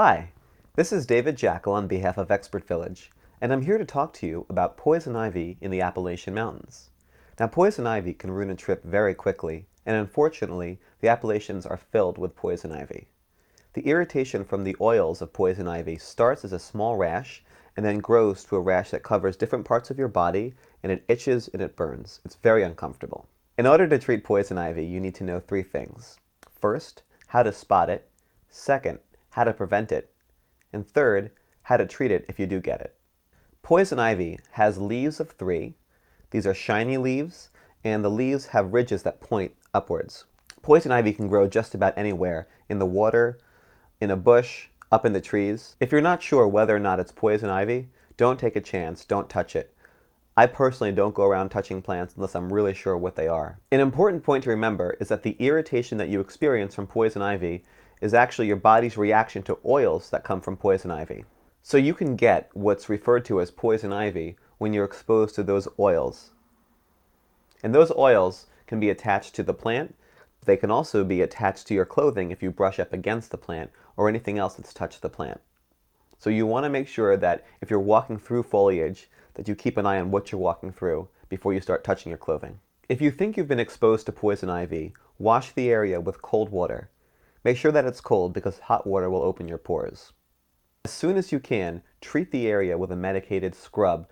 Hi, this is David Jackel on behalf of Expert Village, and I'm here to talk to you about poison ivy in the Appalachian Mountains. Now, poison ivy can ruin a trip very quickly, and unfortunately, the Appalachians are filled with poison ivy. The irritation from the oils of poison ivy starts as a small rash and then grows to a rash that covers different parts of your body, and it itches and it burns. It's very uncomfortable. In order to treat poison ivy, you need to know three things. First, how to spot it. Second, how to prevent it. And third, how to treat it if you do get it. Poison ivy has leaves of three. These are shiny leaves, and the leaves have ridges that point upwards. Poison ivy can grow just about anywhere, in the water, in a bush, up in the trees. If you're not sure whether or not it's poison ivy, don't take a chance, don't touch it. I personally don't go around touching plants unless I'm really sure what they are. An important point to remember is that the irritation that you experience from poison ivy is actually your body's reaction to oils that come from poison ivy. So you can get what's referred to as poison ivy when you're exposed to those oils. And those oils can be attached to the plant. They can also be attached to your clothing if you brush up against the plant or anything else that's touched the plant. So you want to make sure that if you're walking through foliage, that you keep an eye on what you're walking through before you start touching your clothing. If you think you've been exposed to poison ivy, wash the area with cold water. Make sure that it's cold because hot water will open your pores. As soon as you can, treat the area with a medicated scrub.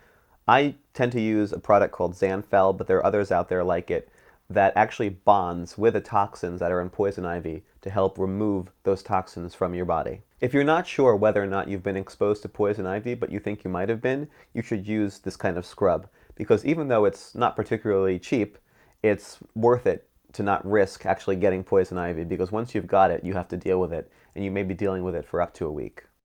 I tend to use a product called Zanfel, but there are others out there like it that actually bonds with the toxins that are in poison ivy to help remove those toxins from your body. If you're not sure whether or not you've been exposed to poison ivy, but you think you might have been, you should use this kind of scrub. Because even though it's not particularly cheap, it's worth it to not risk actually getting poison ivy, because once you've got it, you have to deal with it, and you may be dealing with it for up to a week.